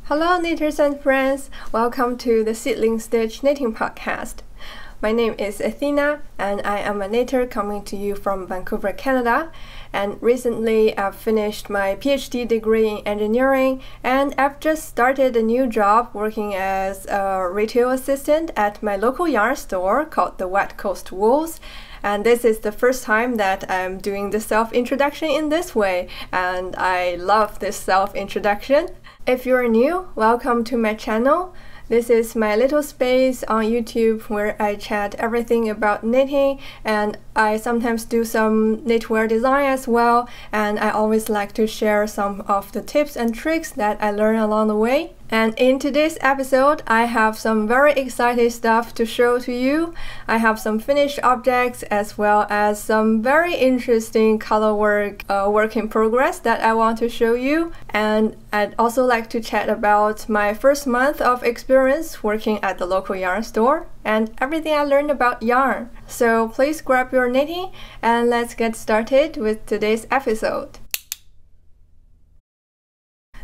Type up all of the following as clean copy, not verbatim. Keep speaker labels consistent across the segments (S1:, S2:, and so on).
S1: Hello knitters and friends, welcome to the Seedling Stitch Knitting Podcast. My name is Athena and I am a knitter coming to you from Vancouver, Canada. And recently I've finished my PhD degree in engineering and I've just started a new job working as a retail assistant at my local yarn store called the West Coast Wools. And this is the first time that I'm doing the self-introduction in this way, and I love this self-introduction. If you're new, welcome to my channel. This is my little space on YouTube where I chat everything about knitting, and I sometimes do some knitwear design as well, and I always like to share some of the tips and tricks that I learn along the way. And in today's episode, I have some very exciting stuff to show to you. I have some finished objects as well as some very interesting color work in progress that I want to show you. And I'd also like to chat about my first month of experience working at the local yarn store and everything I learned about yarn. So please grab your knitting and let's get started with today's episode.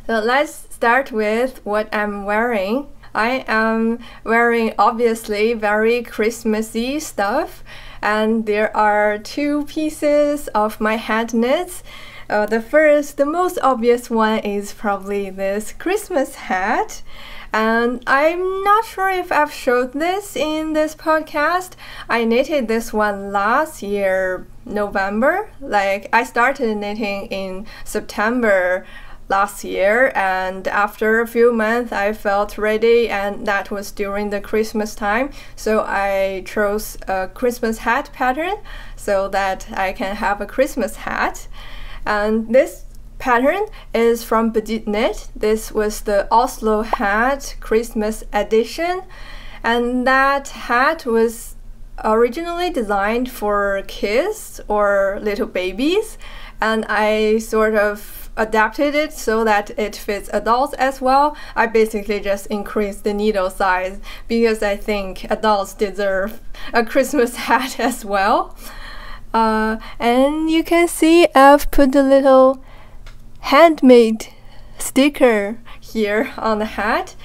S1: So let's start with what I'm wearing. I am wearing obviously very Christmassy stuff, and there are two pieces of my hand knits. The most obvious one is probably this Christmas hat. And I'm not sure if I've showed this in this podcast. I knitted this one last year, November. Like I started knitting in September last year, and after a few months I felt ready, and that was during the Christmas time, so I chose a Christmas hat pattern so that I can have a Christmas hat. And this pattern is from PetiteKnit. This was the Oslo hat Christmas edition, and that hat was originally designed for kids or little babies, and I sort of adapted it so that it fits adults as well. I basically just increased the needle size because I think adults deserve a Christmas hat as well. And you can see I've put a little handmade sticker here on the hat.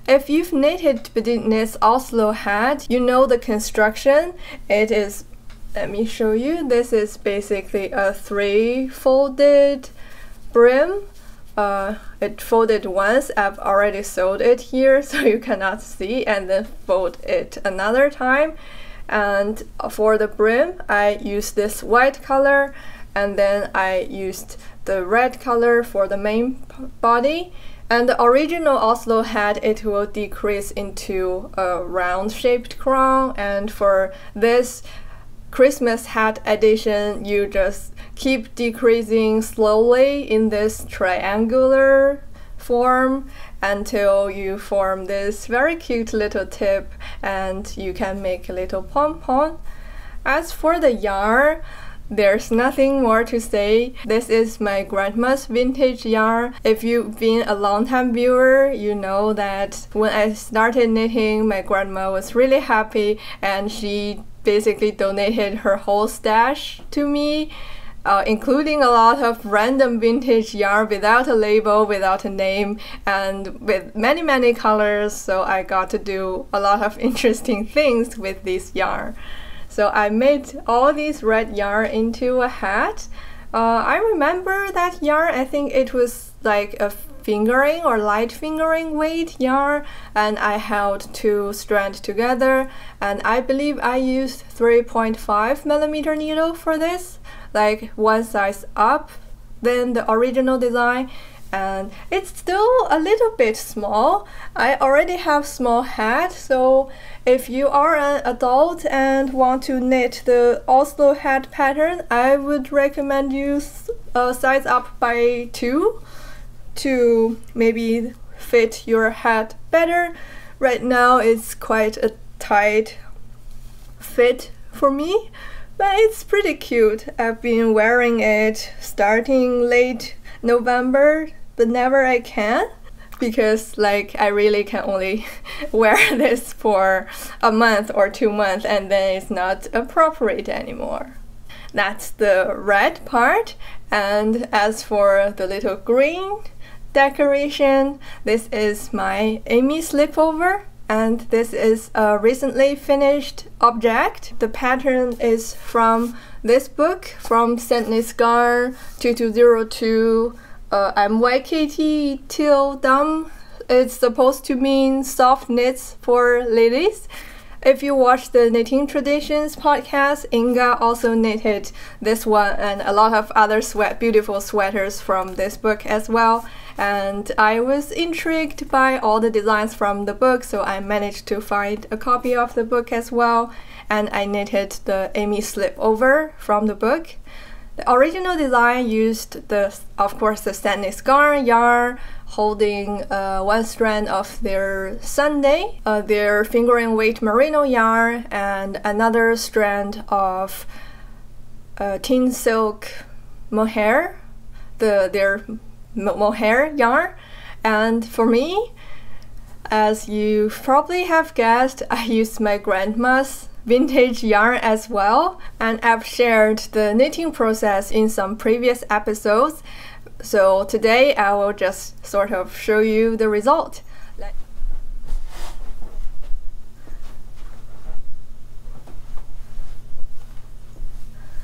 S1: If you've knitted PetiteKnit's Oslo hat, you know the construction. It is, let me show you, this is basically a three-folded brim. It folded once. I've already sewed it here so you cannot see, and then fold it another time. And for the brim I used this white color, and then I used the red color for the main body. And the original Oslo hat, it will decrease into a round shaped crown, and for this Christmas hat edition you just keep decreasing slowly in this triangular form until you form this very cute little tip, and you can make a little pom-pom. As for the yarn, there's nothing more to say. This is my grandma's vintage yarn. If you've been a long-time viewer, you know that when I started knitting, my grandma was really happy and she basically donated her whole stash to me, including a lot of random vintage yarn without a label, without a name, and with many colors, so I got to do a lot of interesting things with this yarn. So I made all these red yarn into a hat. I remember that yarn, I think it was like a fingering or light fingering weight yarn, and I held two strands together, and I believe I used 3.5mm needle for this, like one size up than the original design. And it's still a little bit small. I already have small hat, so if you are an adult and want to knit the Oslo hat pattern, I would recommend you size up by 2 to maybe fit your hat better. Right now it's quite a tight fit for me, but it's pretty cute. I've been wearing it starting late November, but never I can, because like I really can only wear this for a month or 2 months and then it's not appropriate anymore. That's the red part, and as for the little green decoration. This is my Amy Slipover, and this is a recently finished object. The pattern is from this book, from Sandnes Garn 2202 MYKT till Dam. It's supposed to mean soft knits for ladies. If you watch the Knitting Traditions podcast, Inga also knitted this one and a lot of other beautiful sweaters from this book as well. And I was intrigued by all the designs from the book, so I managed to find a copy of the book as well. And I knitted the Amy Slipover from the book. The original design used, of course, the Sandnes Garn yarn, holding one strand of their Sunday, their fingering weight merino yarn, and another strand of tin silk mohair, their mohair yarn. And for me, as you probably have guessed, I used my grandma's vintage yarn as well, and I've shared the knitting process in some previous episodes. So today I will just sort of show you the result.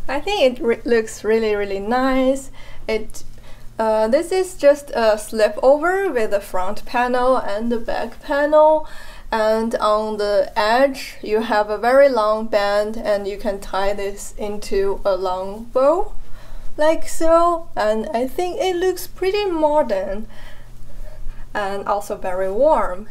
S1: I think it looks really nice. This is just a Slipover with the front panel and the back panel. And on the edge, you have a very long band, and you can tie this into a long bow, like so. And I think it looks pretty modern and also very warm.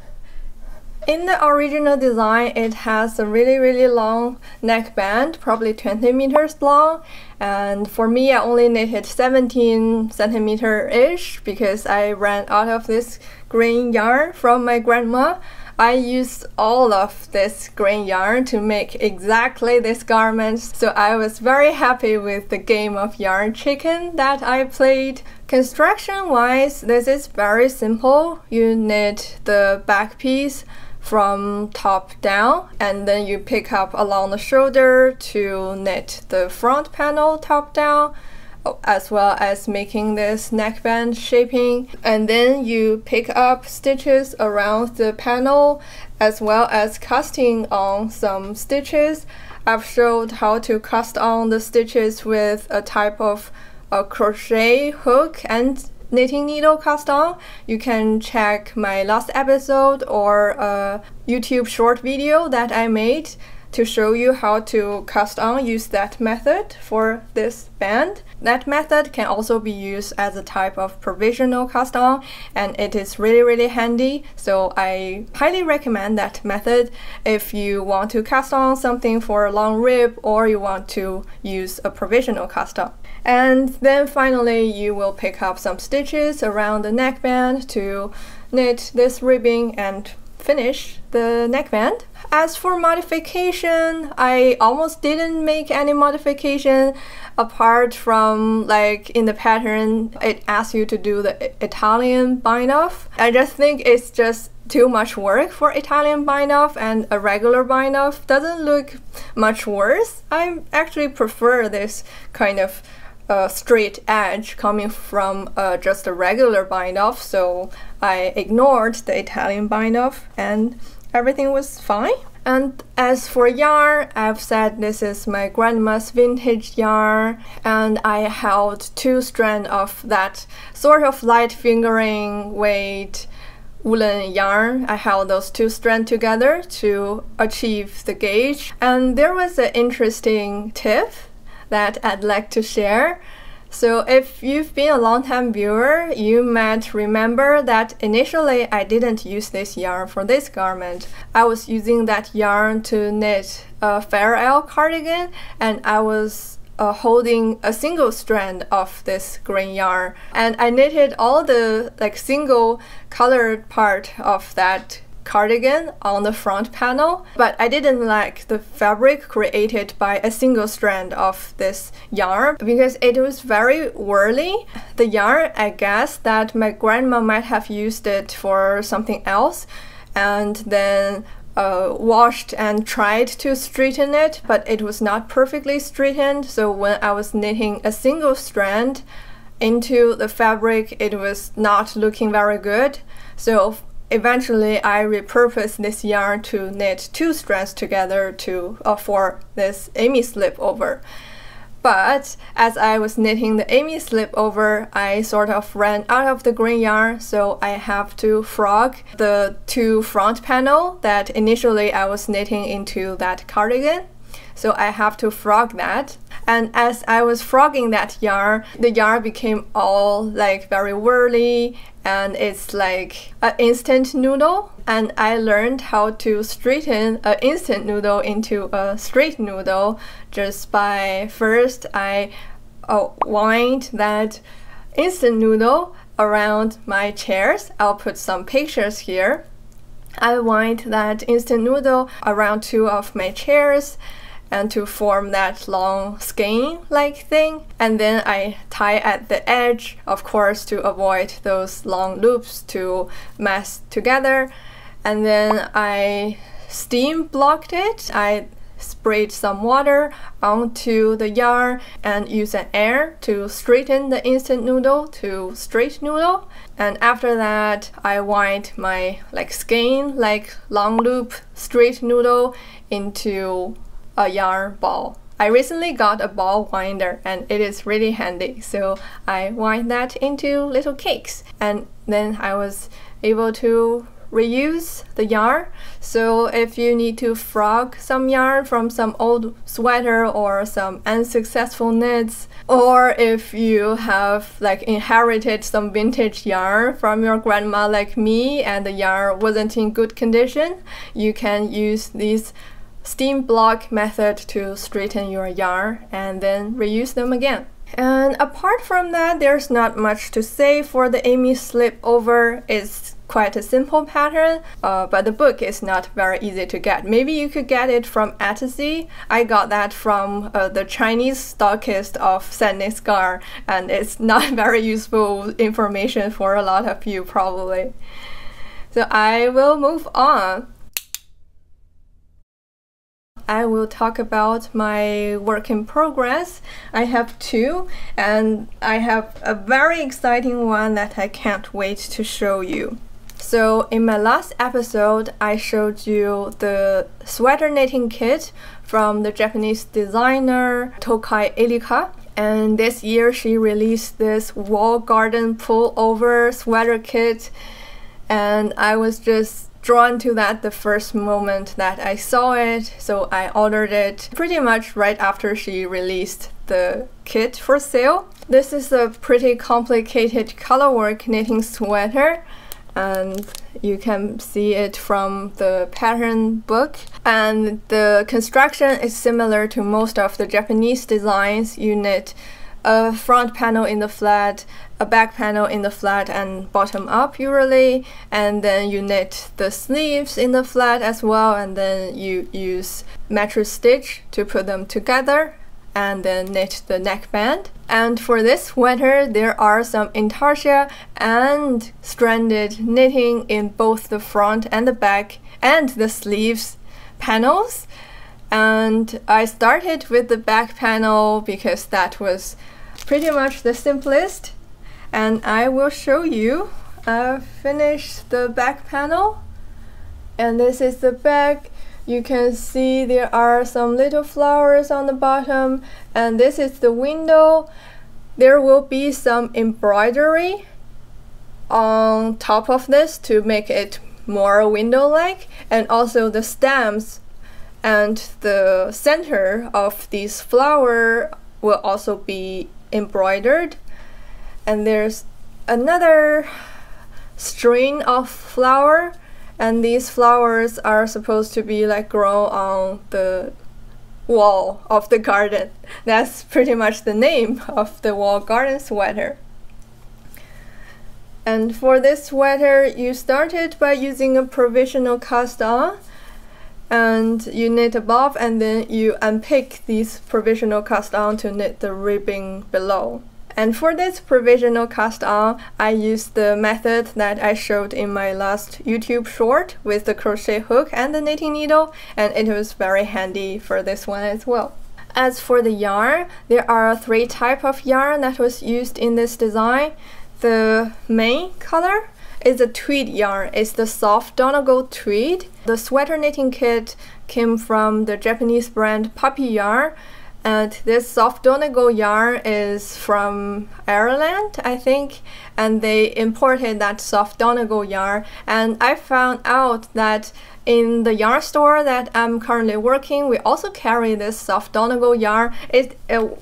S1: In the original design, it has a really long neckband, probably 20 meters long. And for me, I only knitted 17 centimeter-ish because I ran out of this green yarn from my grandma. I used all of this green yarn to make exactly this garment, so I was very happy with the game of yarn chicken that I played. Construction-wise, this is very simple. You knit the back piece from top down, and then you pick up along the shoulder to knit the front panel top down, as well as making this neckband shaping. And then you pick up stitches around the panel, as well as casting on some stitches. I've showed how to cast on the stitches with a type of a crochet hook and knitting needle cast on. You can check my last episode or a YouTube short video that I made to show you how to cast on, use that method for this band. That method can also be used as a type of provisional cast on, and it is really handy, so I highly recommend that method if you want to cast on something for a long rib or you want to use a provisional cast on. And then finally you will pick up some stitches around the neckband to knit this ribbing and finish the neckband. As for modification, I almost didn't make any modification apart from, like, in the pattern it asks you to do the Italian bind off. I just think it's just too much work for Italian bind off, and a regular bind off doesn't look much worse. I actually prefer this kind of straight edge coming from just a regular bind off, so I ignored the Italian bind off and everything was fine. And as for yarn, I've said this is my grandma's vintage yarn, and I held 2 strands of that sort of light fingering weight woolen yarn. I held those 2 strands together to achieve the gauge. And there was an interesting tip that I'd like to share. So if you've been a long-time viewer, you might remember that initially I didn't use this yarn for this garment. I was using that yarn to knit a Farrell cardigan, and I was holding a single strand of this green yarn. And I knitted all the single colored part of that cardigan on the front panel, but I didn't like the fabric created by a single strand of this yarn because it was very whirly. The yarn, I guess that my grandma might have used it for something else and then washed and tried to straighten it, but it was not perfectly straightened. So when I was knitting a single strand into the fabric, it was not looking very good. So eventually I repurposed this yarn to knit 2 strands together for this Amy Slipover. But as I was knitting the Amy Slipover, I sort of ran out of the green yarn, so I have to frog the 2 front panel that initially I was knitting into that cardigan. So I have to frog that. And as I was frogging that yarn, the yarn became all like very whirly, and it's like an instant noodle. And I learned how to straighten an instant noodle into a straight noodle just by first I wind that instant noodle around my chairs. I'll put some pictures here. I wind that instant noodle around 2 of my chairs and to form that long skein-like thing. And then I tie at the edge, of course, to avoid those long loops to mess together. And then I steam blocked it. I sprayed some water onto the yarn and use an air to straighten the instant noodle to straight noodle. And after that, I wind my skein, long loop straight noodle into a yarn ball. I recently got a ball winder and it is really handy, so I wind that into little cakes, and then I was able to reuse the yarn. So if you need to frog some yarn from some old sweater or some unsuccessful knits, or if you have inherited some vintage yarn from your grandma like me and the yarn wasn't in good condition, you can use these steam block method to straighten your yarn and then reuse them again. And apart from that, there's not much to say for the Amy Slipover. It's quite a simple pattern, but the book is not very easy to get. Maybe you could get it from Etsy. I got that from the Chinese stockist of Sandnes Garn, and it's not very useful information for a lot of you probably. So I will move on. I will talk about my work in progress. I have 2, and I have a very exciting one that I can't wait to show you. So in my last episode, I showed you the sweater knitting kit from the Japanese designer Tokai Elika. And this year she released this wall garden pullover sweater kit, and I was just drawn to that the first moment that I saw it, so I ordered it pretty much right after she released the kit for sale. This is a pretty complicated colorwork knitting sweater, and you can see it from the pattern book. And the construction is similar to most of the Japanese designs. You knit a front panel in the flat, a back panel in the flat and bottom up usually, and then you knit the sleeves in the flat as well, and then you use mattress stitch to put them together and then knit the neckband. And for this sweater, there are some intarsia and stranded knitting in both the front and the back and the sleeves panels. And I started with the back panel because that was pretty much the simplest, and I will show you. I finished the back panel, and this is the back. You can see there are some little flowers on the bottom, and this is the window. There will be some embroidery on top of this to make it more window-like, and also the stems and the center of these flowers will also be embroidered. And there's another string of flower, and these flowers are supposed to be grown on the wall of the garden. That's pretty much the name of the wall garden sweater. And for this sweater, you started by using a provisional cast on, and you knit above, and then you unpick these provisional cast on to knit the ribbing below. And for this provisional cast on, I used the method that I showed in my last YouTube short with the crochet hook and the knitting needle, and it was very handy for this one as well. As for the yarn, there are 3 types of yarn that was used in this design. The main color is a tweed yarn. It's the soft Donegal tweed. The sweater knitting kit came from the Japanese brand Puppy Yarn, and this soft Donegal yarn is from Ireland, I think, and they imported that soft Donegal yarn. And I found out that in the yarn store that I'm currently working, we also carry this soft Donegal yarn.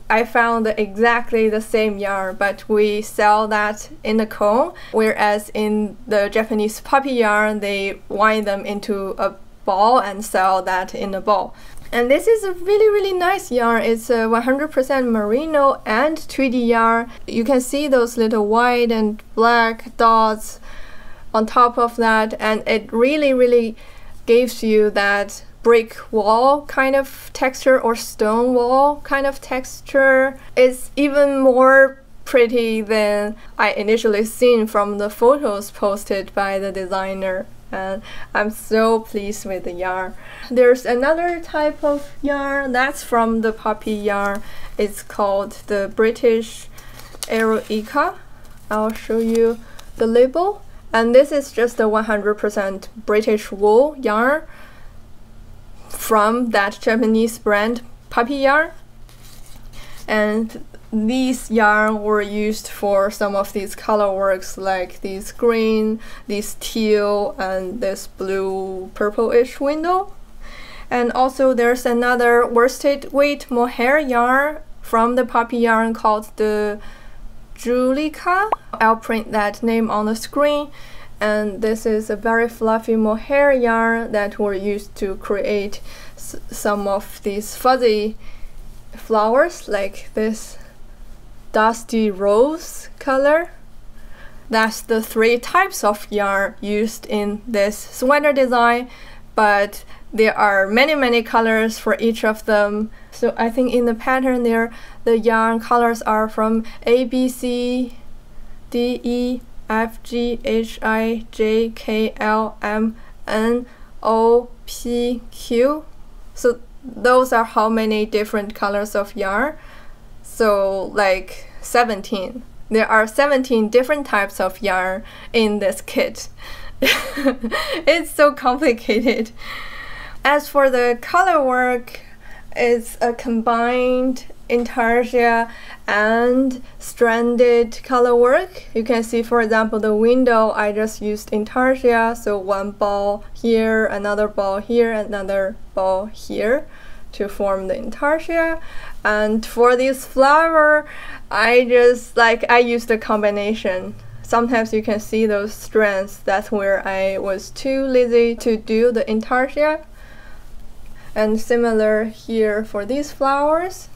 S1: I found exactly the same yarn, but we sell that in a cone, whereas in the Japanese puppy yarn, they wind them into a ball and sell that in a ball. And this is a really nice yarn. It's a 100% merino and tweedy yarn. You can see those little white and black dots on top of that, and it really gives you that brick wall kind of texture or stone wall kind of texture. It's even more pretty than I initially seen from the photos posted by the designer, and I'm so pleased with the yarn. There's another type of yarn that's from the puppy yarn. It's called the British Eroica. I'll show you the label. And this is just a 100% British wool yarn from that Japanese brand Puppy Yarn. And these yarn were used for some of these color works, like these green, these teal, and this blue purplish window. And also there's another worsted weight mohair yarn from the Puppy Yarn called the Julica. I'll print that name on the screen. And this is a very fluffy mohair yarn that were used to create some of these fuzzy flowers, like this dusty rose color. That's the 3 types of yarn used in this sweater design, but there are many colors for each of them. So I think in the pattern there, the yarn colors are from A, B, C, D, E, F, G, H, I, J, K, L, M, N, O, P, Q. So those are how many different colors of yarn. So like 17. There are 17 different types of yarn in this kit. It's so complicated. As for the color work, it's a combined intarsia and stranded color work. You can see, for example, the window, I just used intarsia, so one ball here, another ball here, another ball here to form the intarsia. And for this flower, I used a combination. Sometimes you can see those strands. That's where I was too lazy to do the intarsia. And similar here for these flowers.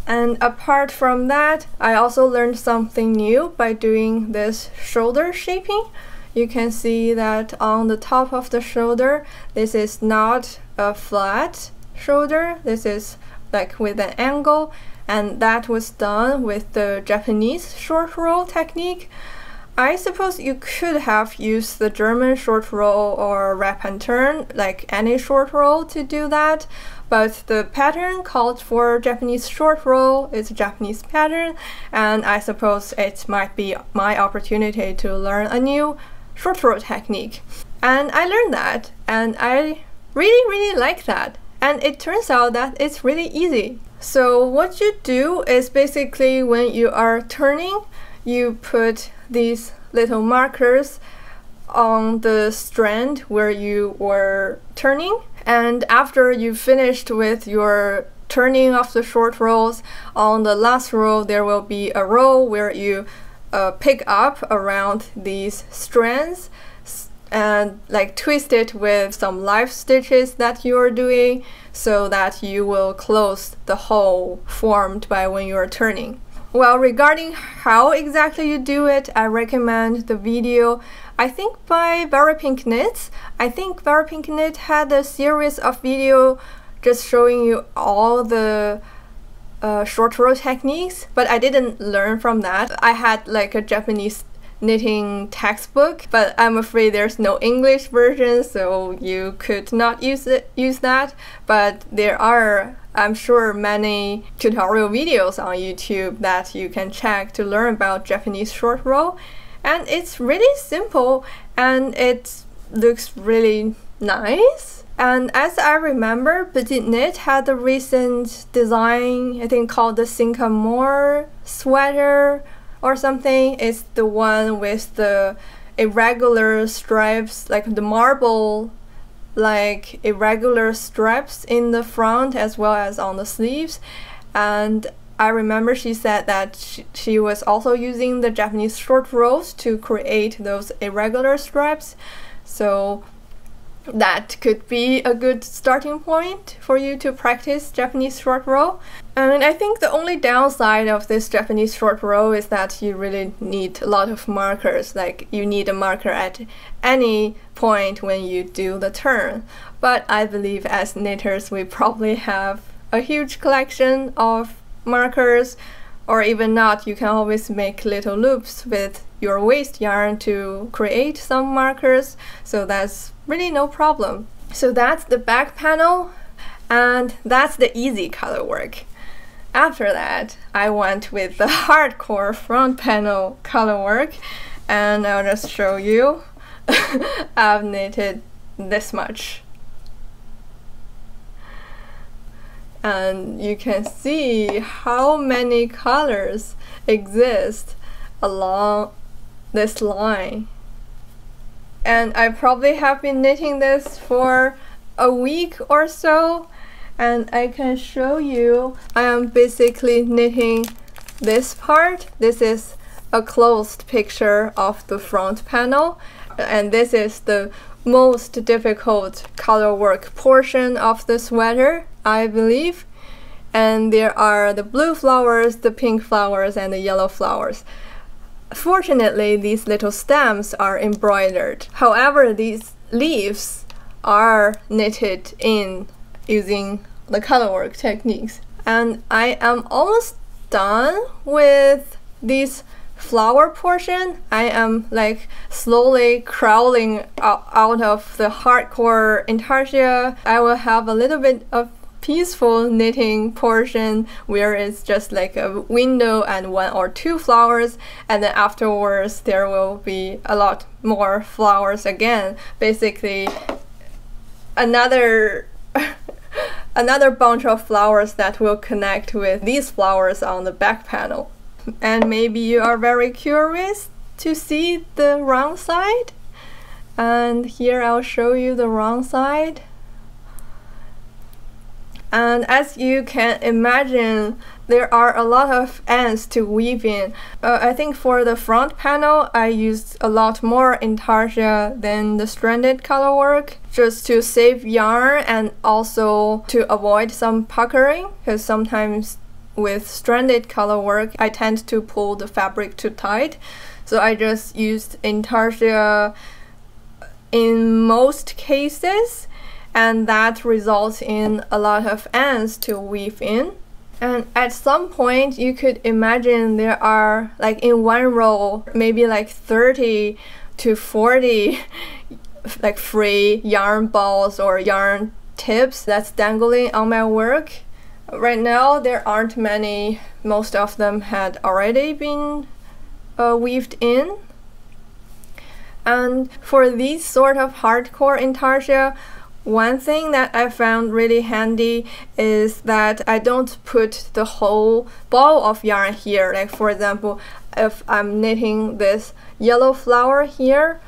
S1: And apart from that, I also learned something new by doing this shoulder shaping. You can see that on the top of the shoulder, this is not a flat shoulder. This is like with an angle, and that was done with the Japanese short roll technique. I suppose you could have used the German short roll or wrap and turn, like any short roll, to do that, but the pattern called for Japanese short roll. It's a Japanese pattern, and I suppose it might be my opportunity to learn a new short roll technique. And I learned that, and I really like that, and it turns out that it's really easy. So what you do is basically when you are turning, you put these little markers on the strand where you were turning, and after you finished with your turning of the short rolls, on the last row there will be a row where you pick up around these strands and like twist it with some live stitches that you are doing, so that you will close the hole formed by when you are turning. Well, regarding how exactly you do it, I recommend the video, I think by Very Pink Knits. I think Very Pink Knit had a series of video just showing you all the short row techniques, but I didn't learn from that. I had like a Japanese knitting textbook, but I'm afraid there's no English version, so you could not use that. But there are, I'm sure, many tutorial videos on YouTube that you can check to learn about Japanese short row. And it's really simple and it looks really nice. And as I remember, PetiteKnit had a recent design, I think called the Sycamore sweater or something. It's the one with the irregular stripes, like the marble, like irregular stripes in the front as well as on the sleeves. And I remember she said that she was also using the Japanese short rows to create those irregular stripes. So that could be a good starting point for you to practice Japanese short row. And I think the only downside of this Japanese short row is that you really need a lot of markers. Like you need a marker at any point when you do the turn. But I believe as knitters we probably have a huge collection of markers, or even not, you can always make little loops with your waste yarn to create some markers, so that's really no problem. So that's the back panel, and that's the easy color work. After that, I went with the hardcore front panel color work, and I'll just show you. I've knitted this much. And you can see how many colors exist along this line. And I probably have been knitting this for a week or so, and I can show you. I am basically knitting this part. This is a closed picture of the front panel, and this is the most difficult color work portion of the sweater, I believe. And there are the blue flowers, the pink flowers, and the yellow flowers. Fortunately, these little stems are embroidered. However, these leaves are knitted in using the colorwork techniques. And I am almost done with these flower portion. I am like slowly crawling out of the hardcore intarsia. I will have a little bit of peaceful knitting portion where it's just like a window and 1 or 2 flowers, and then afterwards there will be a lot more flowers again. Basically another bunch of flowers that will connect with these flowers on the back panel. And maybe you are very curious to see the wrong side, and here I'll show you the wrong side. And as you can imagine, there are a lot of ends to weave in. I think for the front panel, I used a lot more intarsia than the stranded color work, just to save yarn and also to avoid some puckering, because sometimes with stranded color work, I tend to pull the fabric too tight. So I just used intarsia in most cases, and that results in a lot of ends to weave in. And at some point you could imagine there are, like in one row, maybe like 30 to 40 like free yarn balls or yarn tips that's dangling on my work. Right now there aren't many. Most of them had already been weaved in. And for these sort of hardcore intarsia, one thing that I found really handy is that I don't put the whole ball of yarn here. Like for example, if I'm knitting this yellow flower here,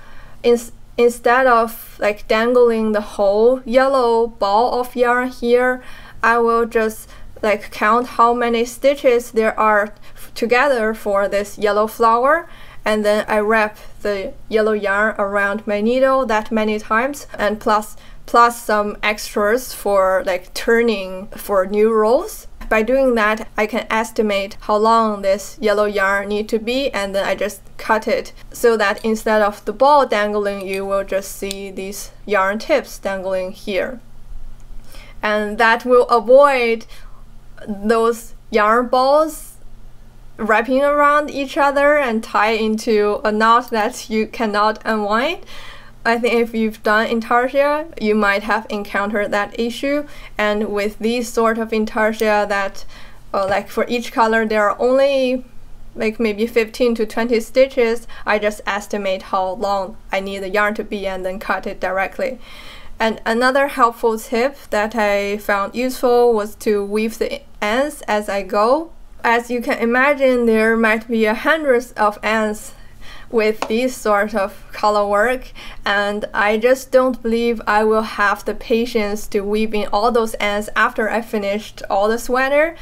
S1: instead of like dangling the whole yellow ball of yarn here, I will just like count how many stitches there are together for this yellow flower, and then I wrap the yellow yarn around my needle that many times, and plus some extras for like turning for new rows. By doing that, I can estimate how long this yellow yarn need to be, and then I just cut it so that instead of the ball dangling, you will just see these yarn tips dangling here. And that will avoid those yarn balls wrapping around each other and tie into a knot that you cannot unwind. I think if you've done intarsia, you might have encountered that issue. And with these sort of intarsia that, like for each color, there are only like maybe 15 to 20 stitches, I just estimate how long I need the yarn to be and then cut it directly. And another helpful tip that I found useful was to weave the ends as I go. As you can imagine, there might be hundreds of ends with these sort of color work, and I just don't believe I will have the patience to weave in all those ends after I finished all the sweater.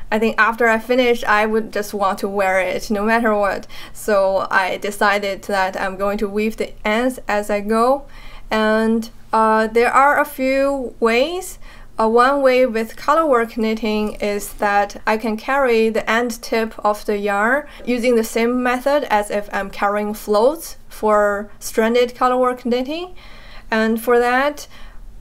S1: I think after I finish, I would just want to wear it no matter what. So I decided that I'm going to weave the ends as I go. And there are a few ways. One way with colorwork knitting is that I can carry the end tip of the yarn using the same method as if I'm carrying floats for stranded colorwork knitting. And for that,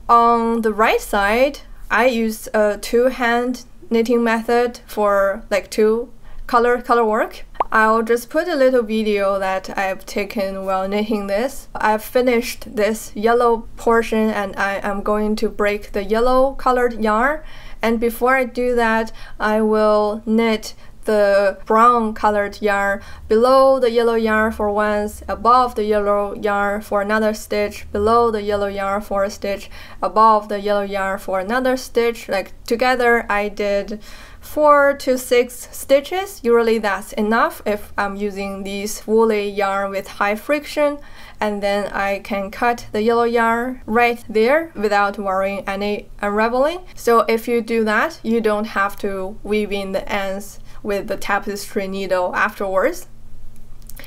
S1: on the right side, I use a two-hand knitting method for like two color work. I'll just put a little video that I've taken while knitting this. I've finished this yellow portion and I am going to break the yellow colored yarn, and before I do that, I will knit the brown colored yarn below the yellow yarn for once, above the yellow yarn for another stitch, below the yellow yarn for a stitch, above the yellow yarn for another stitch. Like together I did 4 to 6 stitches. Usually that's enough if I'm using these woolly yarn with high friction, and then I can cut the yellow yarn right there without worrying any unraveling. So if you do that, you don't have to weave in the ends with the tapestry needle afterwards.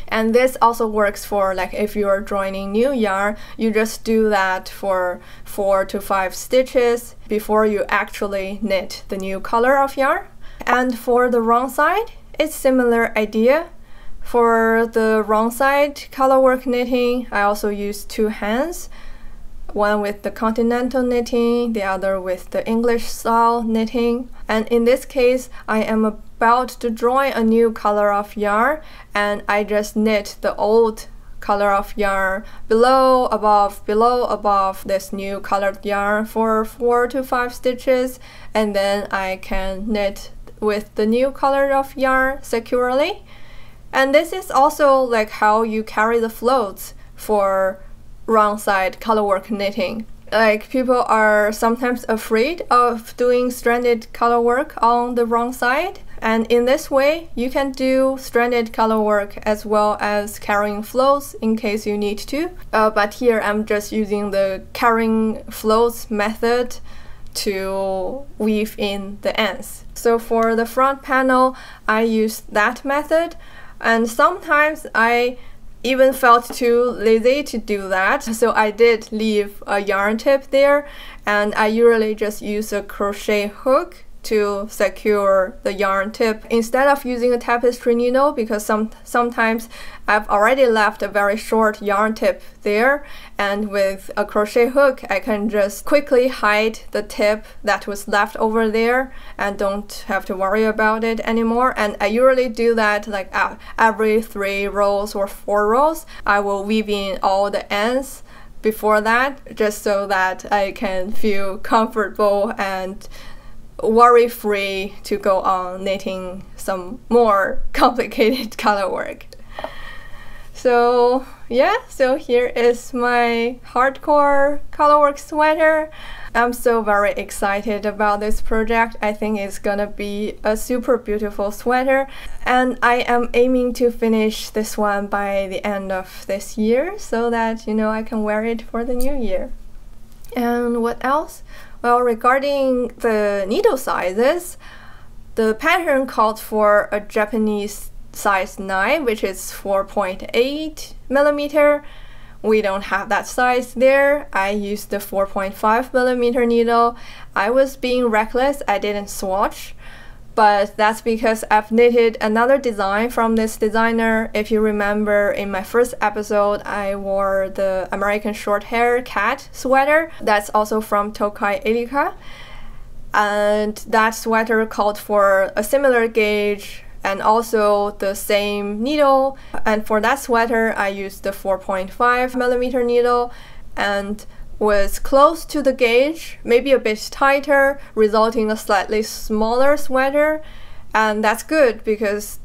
S1: And this also works for like if you're joining new yarn, you just do that for 4 to 5 stitches before you actually knit the new color of yarn. And for the wrong side, it's similar idea. For the wrong side colorwork knitting, I also use two hands, one with the continental knitting, the other with the English style knitting. And in this case, I am about to join a new color of yarn, and I just knit the old color of yarn below, above this new colored yarn for 4 to 5 stitches, and then I can knit with the new color of yarn securely. And this is also like how you carry the floats for wrong side colorwork knitting. Like people are sometimes afraid of doing stranded colorwork on the wrong side, and in this way you can do stranded colorwork as well as carrying floats in case you need to. But here I'm just using the carrying floats method to weave in the ends. So for the front panel, I use that method, and sometimes I even felt too lazy to do that, so I did leave a yarn tip there, and I usually just use a crochet hook to secure the yarn tip instead of using a tapestry needle, because sometimes I've already left a very short yarn tip there, and with a crochet hook I can just quickly hide the tip that was left over there and don't have to worry about it anymore. And I usually do that like every 3 rows or 4 rows. I will weave in all the ends before that, just so that I can feel comfortable and worry-free to go on knitting some more complicated color work. So yeah, so here is my hardcore colorwork sweater. I'm so very excited about this project. I think it's gonna be a super beautiful sweater, and I am aiming to finish this one by the end of this year so that, you know, I can wear it for the new year. And what else? Well, regarding the needle sizes, the pattern called for a Japanese size 9, which is 4.8 millimeter. We don't have that size there. I used the 4.5 millimeter needle. I was being reckless, I didn't swatch, but that's because I've knitted another design from this designer. If you remember, in my first episode, I wore the American short hair cat sweater. That's also from Tokai Erika. And that sweater called for a similar gauge and also the same needle. And for that sweater, I used the 4.5mm needle and was close to the gauge, maybe a bit tighter, resulting in a slightly smaller sweater. And that's good because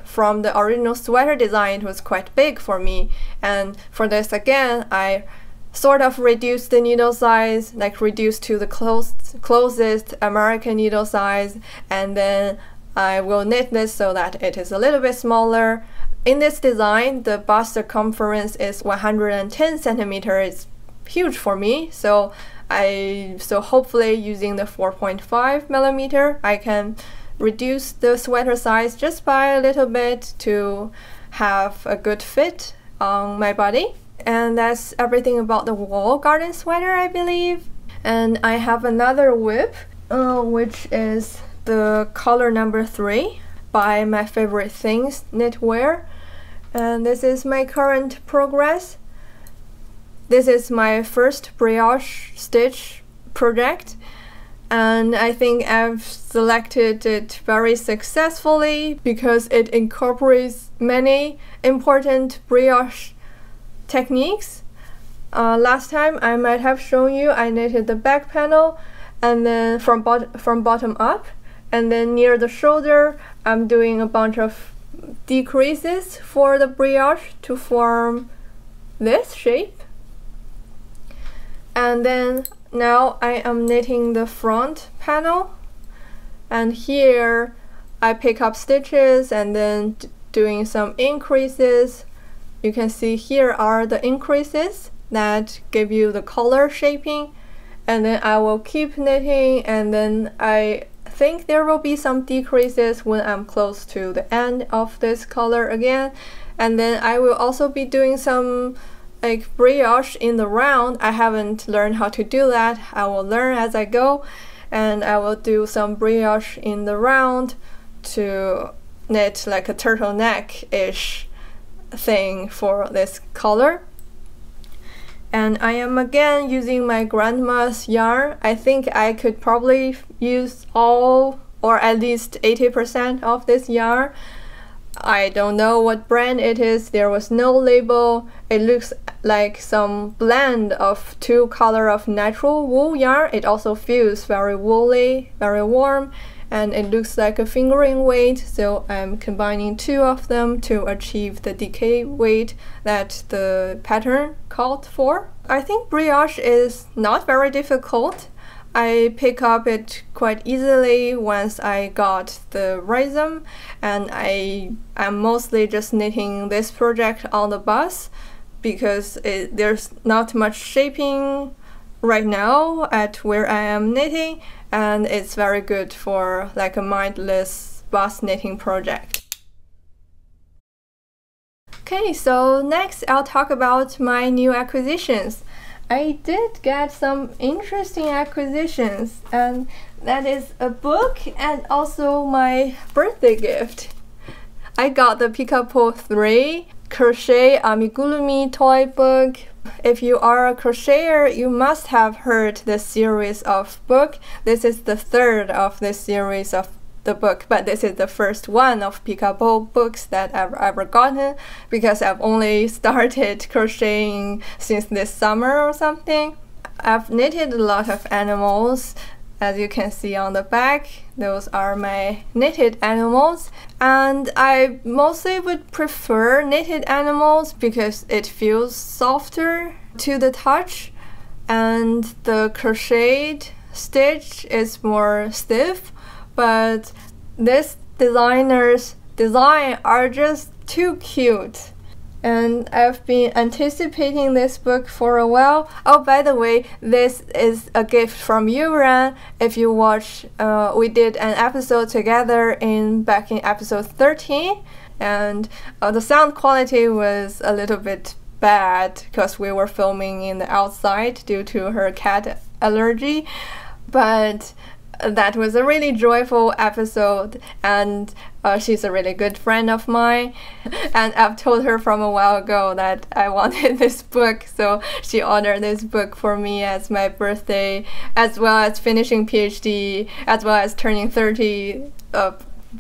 S1: from the original sweater design, it was quite big for me. And for this again, I sort of reduced the needle size, like reduced to the closest American needle size, and then I will knit this so that it is a little bit smaller. In this design, the bust circumference is 110 centimeters. It's huge for me, so hopefully using the 4.5mm, I can reduce the sweater size just by a little bit to have a good fit on my body. And that's everything about the wall garden sweater, I believe. And I have another whip, which is the color number 3 by My Favorite Things Knitwear. And this is my current progress. This is my first brioche stitch project, and I think I've selected it very successfully because it incorporates many important brioche techniques. Last time I might have shown you I knitted the back panel and then from bottom up, and then near the shoulder I'm doing a bunch of decreases for the brioche to form this shape. And then now I am knitting the front panel, and here I pick up stitches and then doing some increases. You can see here are the increases that give you the color shaping, and then I will keep knitting, and then I think there will be some decreases when I'm close to the end of this color again. And then I will also be doing some like brioche in the round. I haven't learned how to do that. I will learn as I go, and I will do some brioche in the round to knit like a turtleneck-ish thing for this color. And I am again using my grandma's yarn. I think I could probably use all or at least 80% of this yarn. I don't know what brand it is. There was no label. It looks like some blend of 2 colors of natural wool yarn. It also feels very woolly, very warm, and it looks like a fingering weight, so I'm combining 2 of them to achieve the decay weight that the pattern called for. I think brioche is not very difficult. I pick up it quite easily once I got the rhythm, and I'm mostly just knitting this project on the bus because there's not much shaping right now at where I am knitting, and it's very good for like a mindless bus knitting project. Okay, so next I'll talk about my new acquisitions. I did get some interesting acquisitions, and that is a book and also my birthday gift. I got the Pica Pau 3 Crochet Amigurumi toy book. If you are a crocheter, you must have heard this series of book. This is the 3rd of this series of the book, but this is the first one of Pica Pau books that I've ever gotten because I've only started crocheting since this summer or something. I've knitted a lot of animals. As you can see on the back, those are my knitted animals, and I mostly would prefer knitted animals because it feels softer to the touch, and the crocheted stitch is more stiff. But this designer's design are just too cute, and I've been anticipating this book for a while. Oh, by the way, this is a gift from you, Ran. If you watch, we did an episode together back in episode 13, and the sound quality was a little bit bad because we were filming in the outside due to her cat allergy, but that was a really joyful episode, and she's a really good friend of mine, and I've told her from a while ago that I wanted this book, so she ordered this book for me as my birthday, as well as finishing PhD, as well as turning 30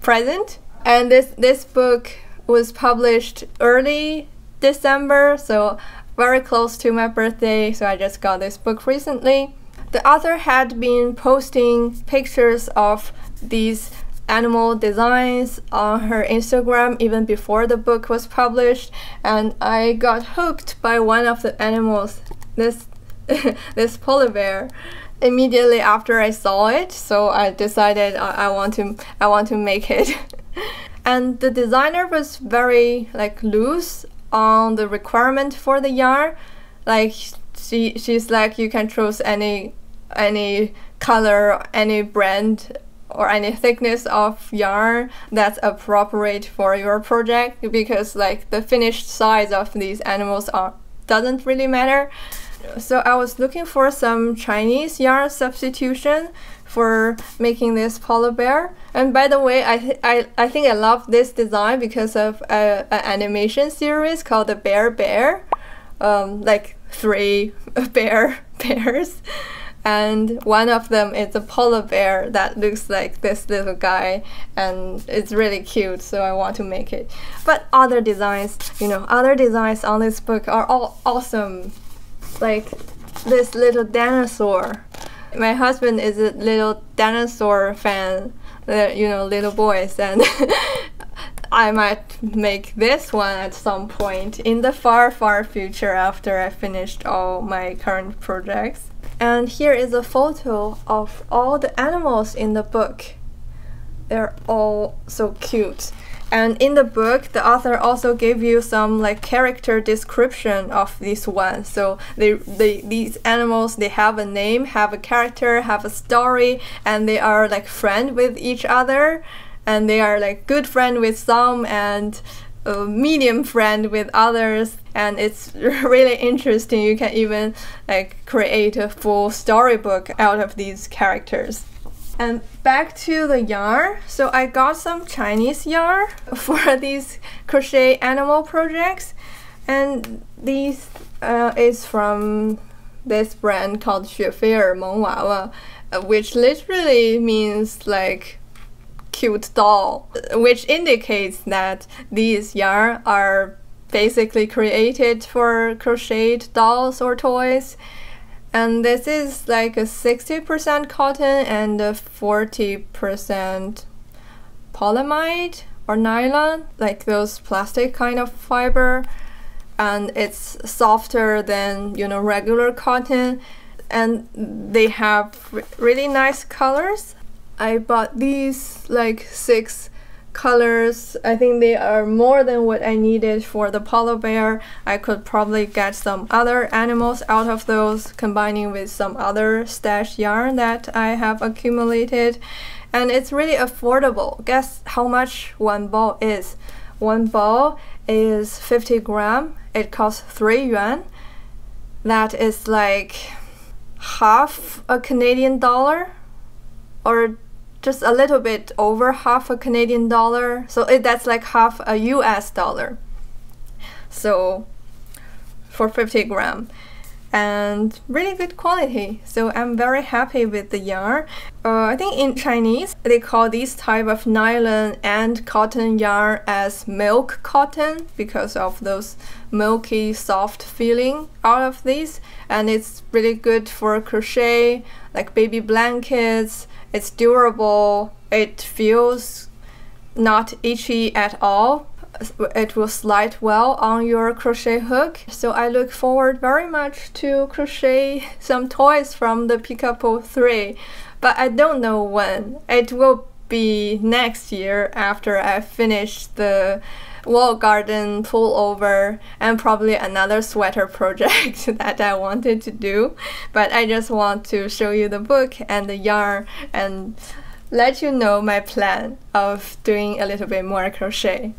S1: present. And this book was published early December, so very close to my birthday, so I just got this book recently. The author had been posting pictures of these animal designs on her Instagram even before the book was published, and I got hooked by one of the animals, this polar bear, immediately after I saw it, so I decided I want to make it. And the designer was very like loose on the requirement for the yarn. Like she's like, you can choose any color, any brand, or any thickness of yarn that's appropriate for your project, because like the finished size of these animals doesn't really matter. So I was looking for some Chinese yarn substitution for making this polar bear. And by the way, I think I love this design because of an animation series called the Bear, like 3 bears, and one of them is a polar bear that looks like this little guy, and it's really cute, so I want to make it. But other designs, other designs on this book are all awesome. Like this little dinosaur. My husband is a little dinosaur fan, little boys, and I might make this one at some point in the far, far future after I finished all my current projects. And here is a photo of all the animals in the book. They're all so cute. And in the book, the author also gave you some like character description of this one. So these animals, they have a name, have a character, have a story, and they are like friend with each other, and they are like good friend with some and medium friend with others. And it's really interesting. You can even like create a full storybook out of these characters. And back to the yarn. So I got some Chinese yarn for these crochet animal projects, and these is from this brand called 雪菲尔萌娃娃, which literally means like cute doll, which indicates that these yarn are basically created for crocheted dolls or toys. And this is like a 60% cotton and a 40% polyamide or nylon, like those plastic kind of fiber. And it's softer than, regular cotton. And they have really nice colors. I bought these like 6 colors. I think they are more than what I needed for the polar bear. I could probably get some other animals out of those, combining with some other stash yarn that I have accumulated. And it's really affordable. Guess how much one ball is? One ball is 50 gram. It costs 3 yuan. That is like half a Canadian dollar, or just a little bit over half a Canadian dollar. So that's like half a US dollar. So for 50 gram. And really good quality. So I'm very happy with the yarn. I think in Chinese, they call these type of nylon and cotton yarn as milk cotton because of those milky soft feeling out of these. And it's really good for crochet, like baby blankets. It's durable. It feels not itchy at all. It will slide well on your crochet hook. So I look forward very much to crochet some toys from the Pica Pau 3, but I don't know when. It will be next year after I finish the wall garden pullover and probably another sweater project that I wanted to do. But I just want to show you the book and the yarn and let you know my plan of doing a little bit more crochet.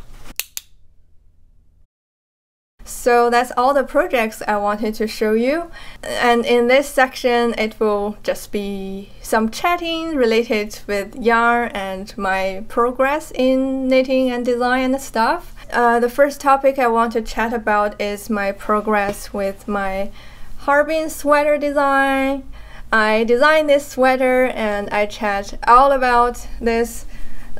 S1: So that's all the projects I wanted to show you. And in this section, it will just be some chatting related with yarn and my progress in knitting and design and stuff. The first topic I want to chat about is my progress with my Harbin sweater design. I designed this sweater and I chat all about this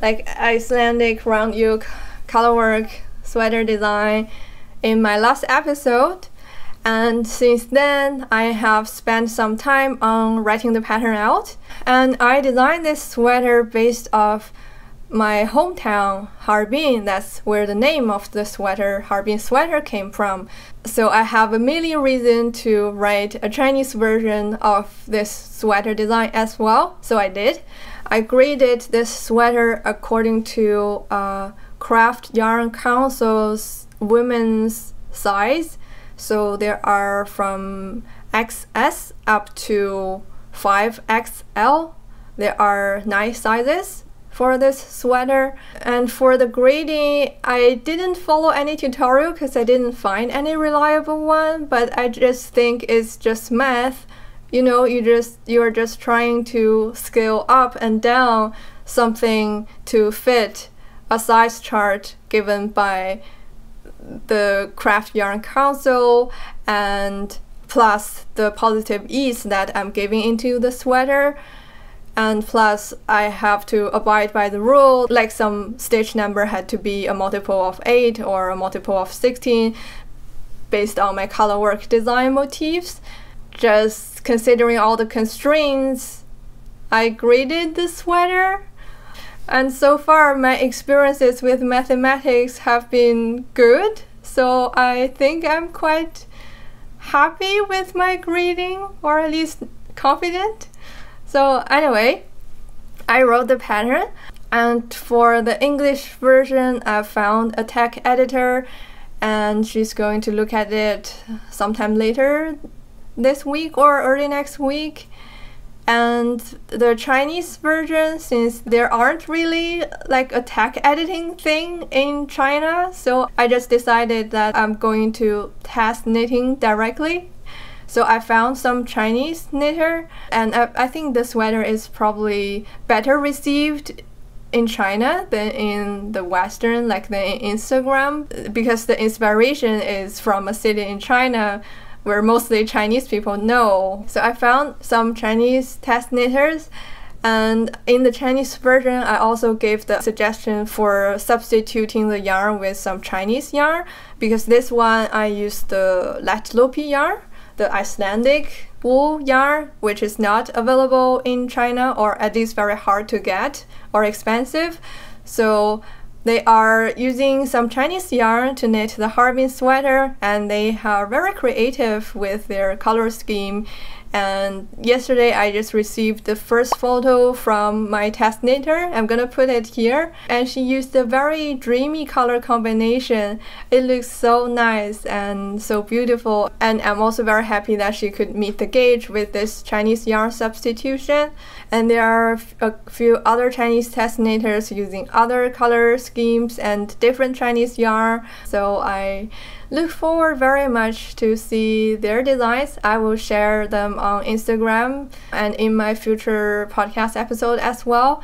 S1: like Icelandic round yoke colorwork sweater design in my last episode. And since then, I have spent some time on writing the pattern out. And I designed this sweater based off my hometown, Harbin. That's where the name of the sweater, Harbin sweater, came from. So I have a million reasons to write a Chinese version of this sweater design as well. So I did. I graded this sweater according to Craft Yarn Council's women's size. So there are from XS up to 5XL. There are 9 sizes for this sweater. And for the grading, I didn't follow any tutorial because I didn't find any reliable one, but I just think it's just math. You know, you're just trying to scale up and down something to fit a size chart given by the Craft Yarn Council, and plus the positive ease that I'm giving into the sweater. And plus I have to abide by the rule, like some stitch number had to be a multiple of 8 or a multiple of 16 based on my colorwork design motifs. Just considering all the constraints, I graded the sweater. And so far, my experiences with mathematics have been good, so I think I'm quite happy with my grading, or at least confident. So anyway, I wrote the pattern, and for the English version, I found a tech editor, and she's going to look at it sometime later this week or early next week. And the Chinese version, since there aren't really like a tech editing thing in China, so I just decided that I'm going to test knitting directly. So I found some Chinese knitter, and I think the sweater is probably better received in China than in the Western, like than in Instagram, because the inspiration is from a city in China where mostly Chinese people know. So I found some Chinese test knitters, and in the Chinese version I also gave the suggestion for substituting the yarn with some Chinese yarn, because this one I used the Latlopi yarn, the Icelandic wool yarn, which is not available in China, or at least very hard to get or expensive. So they are using some Chinese yarn to knit the Harbin sweater, and they are very creative with their color scheme. And yesterday I just received the first photo from my test knitter. I'm gonna put it here. And she used a very dreamy color combination. It looks so nice and so beautiful. And I'm also very happy that she could meet the gauge with this Chinese yarn substitution. And there are a few other Chinese test knitters using other color schemes and different Chinese yarn. So I look forward very much to see their designs. I will share them on Instagram and in my future podcast episode as well.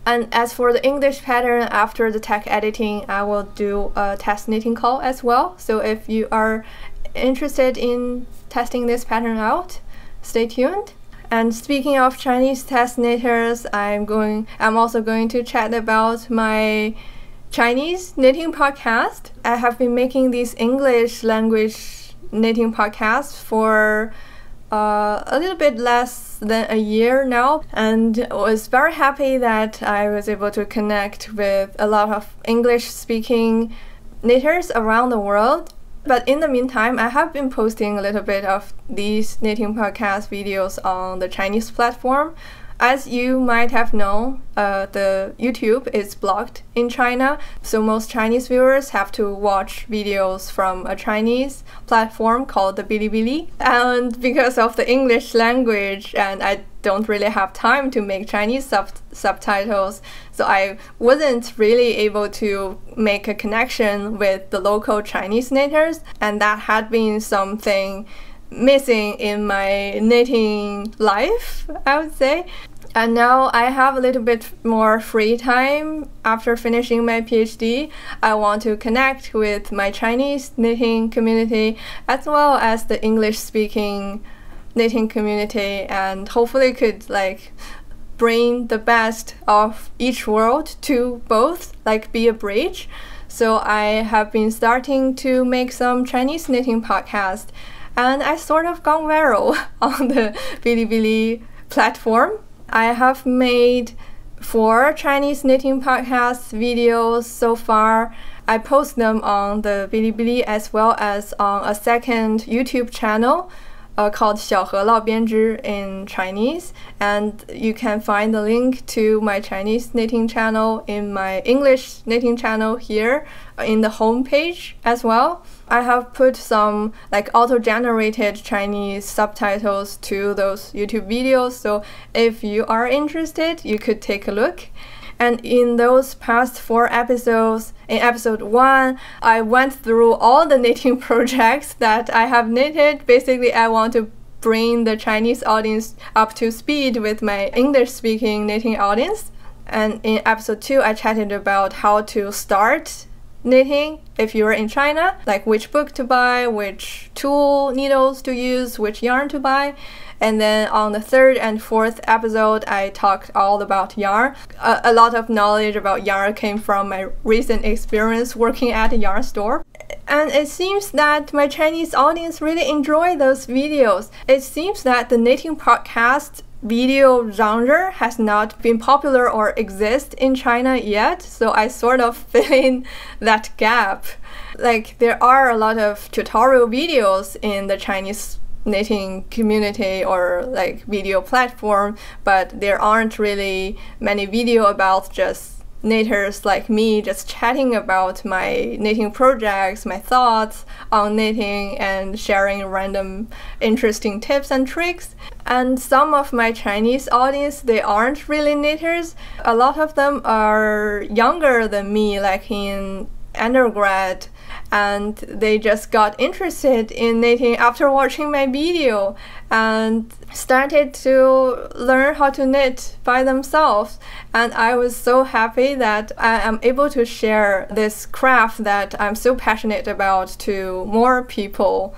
S1: And as for the English pattern, after the tech editing, I will do a test knitting call as well. So if you are interested in testing this pattern out, stay tuned. And speaking of Chinese test knitters, I'm also going to chat about my Chinese knitting podcast. I have been making these English language knitting podcasts for a little bit less than a year now, and was very happy that I was able to connect with a lot of English speaking knitters around the world. But in the meantime, I have been posting a little bit of these knitting podcast videos on the Chinese platform. As you might have known, the YouTube is blocked in China, so most Chinese viewers have to watch videos from a Chinese platform called the Bilibili. And because of the English language, and I don't really have time to make Chinese subtitles, so I wasn't really able to make a connection with the local Chinese knitters, and that had been something missing in my knitting life, I would say. And now I have a little bit more free time after finishing my PhD. I want to connect with my Chinese knitting community as well as the English speaking knitting community, and hopefully could bring the best of each world to both, like be a bridge. So I have been starting to make some Chinese knitting podcast, and I sort of gone viral on the Bilibili platform. I have made 4 Chinese knitting podcast videos so far. I post them on the Bilibili as well as on a second YouTube channel called 小河烙编织 in Chinese, and you can find the link to my Chinese knitting channel in my English knitting channel here in the homepage as well. I have put some like auto-generated Chinese subtitles to those YouTube videos, so if you are interested, you could take a look. And in those past 4 episodes, in episode 1, I went through all the knitting projects that I have knitted. Basically, I want to bring the Chinese audience up to speed with my English-speaking knitting audience. And in episode 2, I chatted about how to start knitting if you're in China, like which book to buy, which tool, needles to use, which yarn to buy. And then on the 3rd and 4th episode, I talked all about yarn. A lot of knowledge about yarn came from my recent experience working at a yarn store. And it seems that my Chinese audience really enjoy those videos. It seems that the knitting podcast video genre has not been popular or exist in China yet, so I sort of fill in that gap. Like, there are a lot of tutorial videos in the Chinese knitting community or like video platform, but there aren't really many video about just knitters like me just chatting about my knitting projects, my thoughts on knitting, and sharing random interesting tips and tricks. And some of my Chinese audience, they aren't really knitters. A lot of them are younger than me, like in undergrad, and they just got interested in knitting after watching my video and started to learn how to knit by themselves. And I was so happy that I am able to share this craft that I'm so passionate about to more people,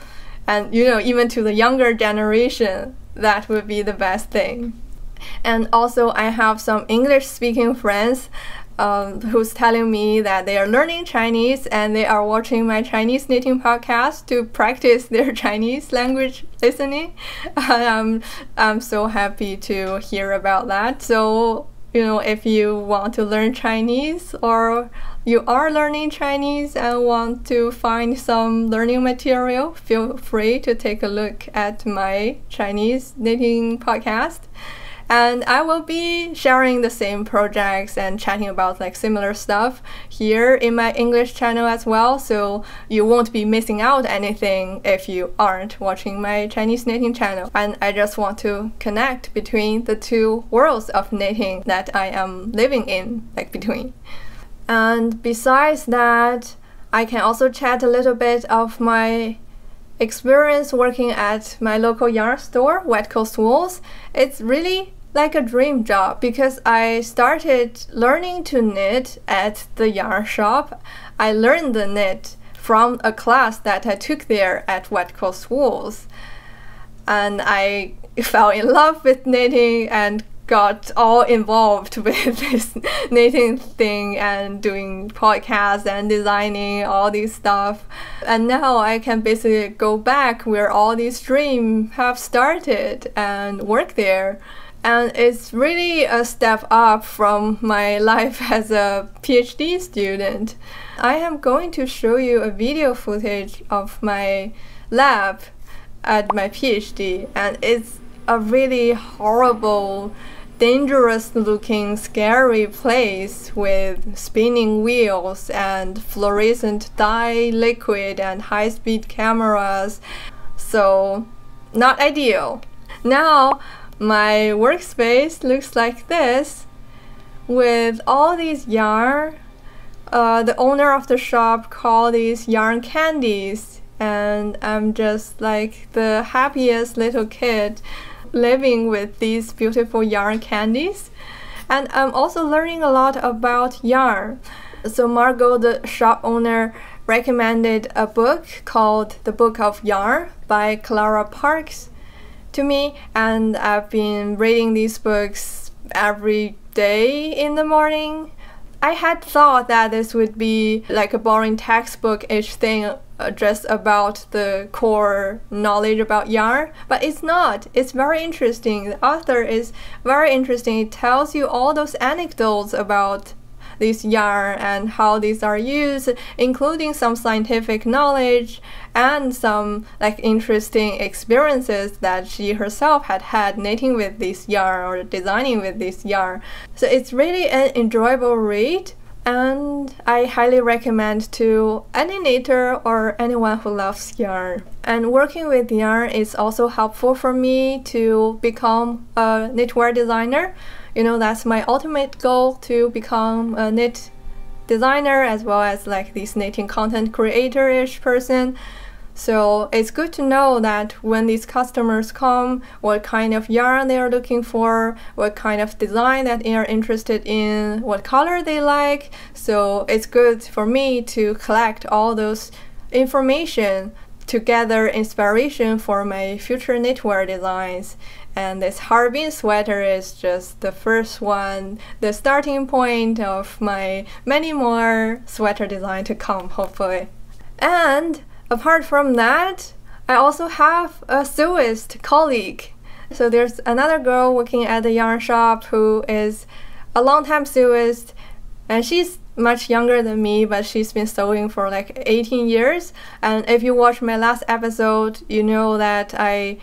S1: and even to the younger generation. That would be the best thing. And also I have some English speaking friends who's telling me that they are learning Chinese and they are watching my Chinese knitting podcast to practice their Chinese language listening. I'm so happy to hear about that. So, if you want to learn Chinese or you are learning Chinese and want to find some learning material, feel free to take a look at my Chinese knitting podcast. And I will be sharing the same projects and chatting about like similar stuff here in my English channel as well, so you won't be missing out anything if you aren't watching my Chinese knitting channel. And I just want to connect between the 2 worlds of knitting that I am living in, like between. And besides that, I can also chat a little bit of my experience working at my local yarn store, Wet Coast Wools. It's really like a dream job because I started learning to knit at the yarn shop. I learned the knit from a class that I took there at Wet Coast Wools, and I fell in love with knitting and got all involved with this knitting thing and doing podcasts and designing all these stuff. And now I can basically go back where all these dreams have started and work there. And it's really a step up from my life as a PhD student. I am going to show you a video footage of my lab at my PhD, and it's a really horrible, dangerous looking, scary place with spinning wheels and fluorescent dye liquid and high-speed cameras. So, not ideal. Now, my workspace looks like this with all these yarn. The owner of the shop called these yarn candies, and I'm just like the happiest little kid living with these beautiful yarn candies. And I'm also learning a lot about yarn. So Margot, the shop owner, recommended a book called The Book of Yarn by Clara Parks to me, and I've been reading these books every day in the morning. I had thought that this would be like a boring textbook-ish thing, just about the core knowledge about yarn, but it's not. It's very interesting. The author is very interesting. It tells you all those anecdotes about this yarn and how these are used, including some scientific knowledge and some like interesting experiences that she herself had knitting with this yarn or designing with this yarn. So it's really an enjoyable read, and I highly recommend to any knitter or anyone who loves yarn. And working with yarn is also helpful for me to become a knitwear designer. You know, that's my ultimate goal, to become a knit designer as well as like this knitting content creator-ish person. So it's good to know that when these customers come, what kind of yarn they are looking for, what kind of design that they are interested in, what color they like. So it's good for me to collect all those information to gather inspiration for my future knitwear designs. And this Harbin sweater is just the first one, the starting point of my many more sweater design to come, hopefully. And apart from that, I also have a sewist colleague. So there's another girl working at the yarn shop who is a long-time sewist, and she's much younger than me, but she's been sewing for like 18 years. And if you watch my last episode, you know that I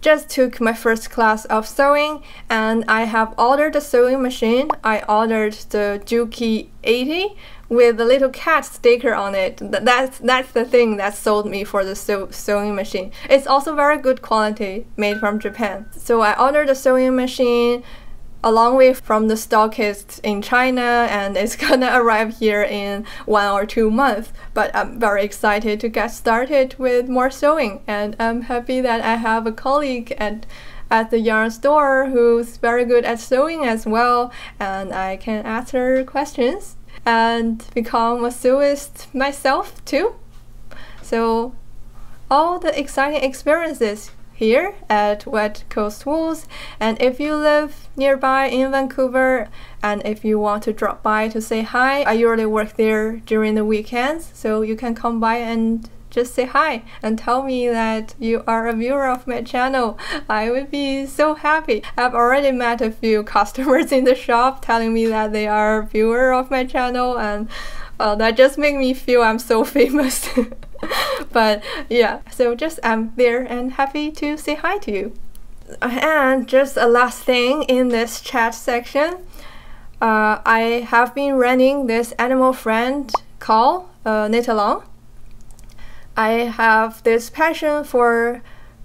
S1: just took my first class of sewing, and I have ordered a sewing machine. I ordered the Juki 80 with a little cat sticker on it. That's the thing that sold me for the sewing machine. It's also very good quality, made from Japan. So I ordered a sewing machine a long way from the stockist in China, and it's gonna arrive here in 1 or 2 months. But I'm very excited to get started with more sewing, and I'm happy that I have a colleague at the yarn store who's very good at sewing as well, and I can ask her questions and become a sewist myself too. So all the exciting experiences here at Wet Coast Wools. And if you live nearby in Vancouver, and if you want to drop by to say hi, I usually work there during the weekends, so you can come by and just say hi and tell me that you are a viewer of my channel. I would be so happy. I've already met a few customers in the shop telling me that they are a viewer of my channel, and that just makes me feel I'm so famous. But yeah, so just I'm there and happy to say hi to you. And just a last thing in this chat section, I have been running this animal friend KAL knit along. I have this passion for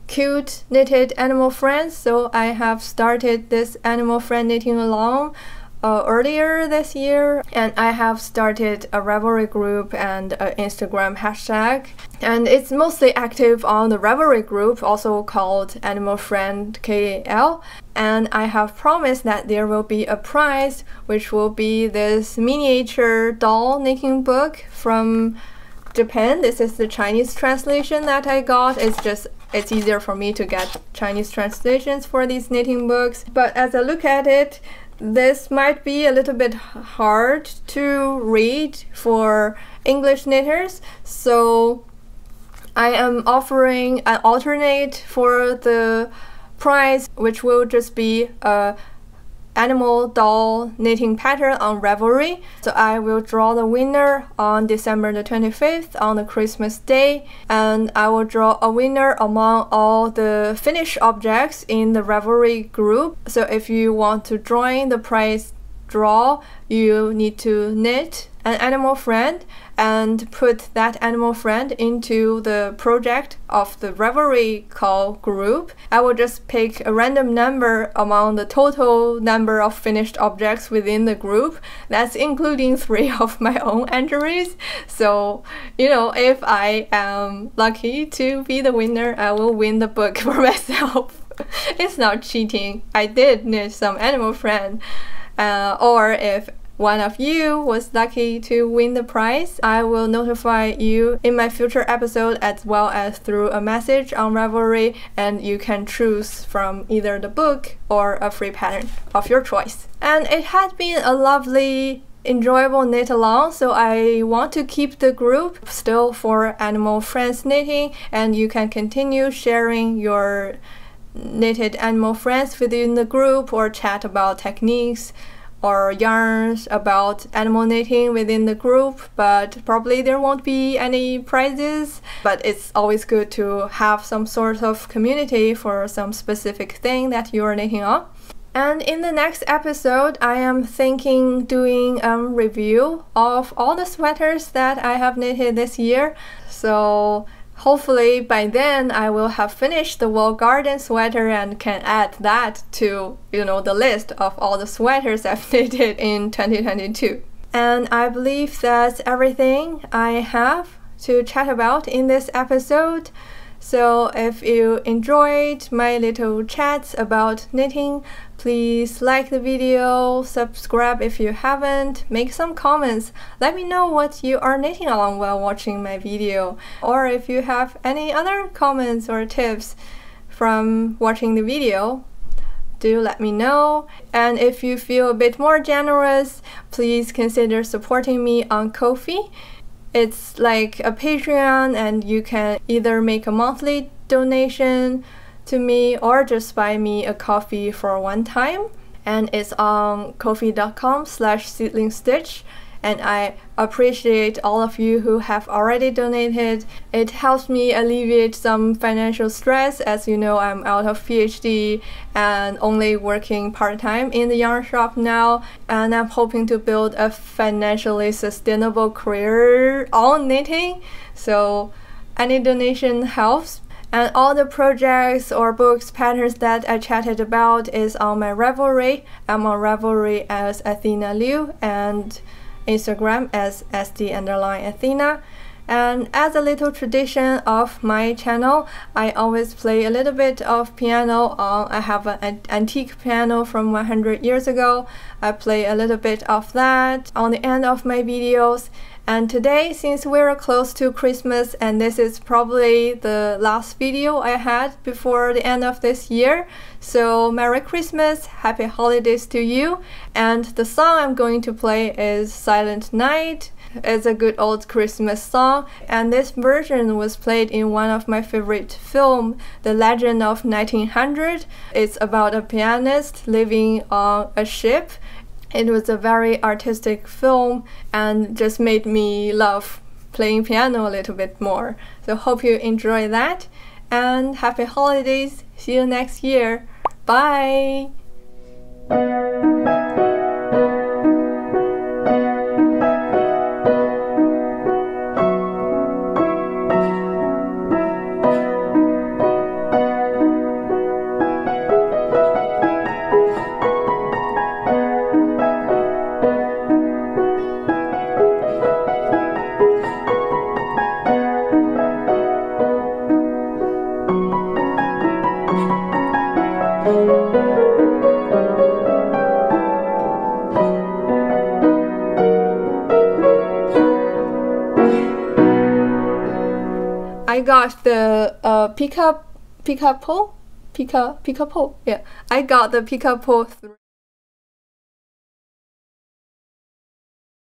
S1: cute knitted animal friends, so I have started this animal friend knitting along earlier this year, and I have started a Ravelry group and an Instagram hashtag, and it's mostly active on the Ravelry group, also called Animal Friend KAL, and I have promised that there will be a prize, which will be this miniature doll knitting book from Japan. This is the Chinese translation that I got. It's easier for me to get Chinese translations for these knitting books, but as I look at it, this might be a little bit hard to read for English knitters, so I am offering an alternate for the prize, which will just be a animal doll knitting pattern on Ravelry. So I will draw the winner on December the 25th on the Christmas day, and I will draw a winner among all the finished objects in the Ravelry group. So if you want to join the prize draw, you need to knit an animal friend and put that animal friend into the project of the Ravelry KAL group. I will just pick a random number among the total number of finished objects within the group. That's including 3 of my own entries. So, you know, if I am lucky to be the winner, I will win the book for myself. It's not cheating. I did knit some animal friend. Or if one of you was lucky to win the prize, I will notify you in my future episode as well as through a message on Ravelry, and you can choose from either the book or a free pattern of your choice. And it has been a lovely enjoyable knit along, so I want to keep the group still for animal friends knitting, and you can continue sharing your knitted animal friends within the group or chat about techniques or yarns about animal knitting within the group, but probably there won't be any prizes. But it's always good to have some sort of community for some specific thing that you are knitting on. And in the next episode, I am thinking doing a review of all the sweaters that I have knitted this year. So hopefully by then I will have finished the wall garden sweater and can add that to, the list of all the sweaters I've knitted in 2022. And I believe that's everything I have to chat about in this episode. So if you enjoyed my little chats about knitting, please like the video, subscribe if you haven't, make some comments. Let me know what you are knitting on while watching my video. Or if you have any other comments or tips from watching the video, do let me know. And if you feel a bit more generous, please consider supporting me on Ko-fi. It's like a Patreon, and you can either make a monthly donation to me or just buy me a coffee for one time. And it's on ko-fi.com/seedlingstitch. And I appreciate all of you who have already donated. It helps me alleviate some financial stress. As you know, I'm out of PhD and only working part-time in the yarn shop now, and I'm hoping to build a financially sustainable career on knitting. So any donation helps. And all the projects or books, patterns that I chatted about is on my Ravelry. I'm on Ravelry as Athena Liu and Instagram as SD_Athena. And as a little tradition of my channel, I always play a little bit of piano. I have an antique piano from 100 years ago. I play a little bit of that on the end of my videos. And today, since we're close to Christmas, and this is probably the last video I had before the end of this year, so Merry Christmas, Happy Holidays to you. And the song I'm going to play is Silent Night. It's a good old Christmas song, and this version was played in one of my favorite films, The Legend of 1900. It's about a pianist living on a ship. It was a very artistic film and just made me love playing piano a little bit more. So hope you enjoy that, and happy holidays. See you next year. Bye! I got the Pica Pau. Yeah, I got the Pica Pau 3.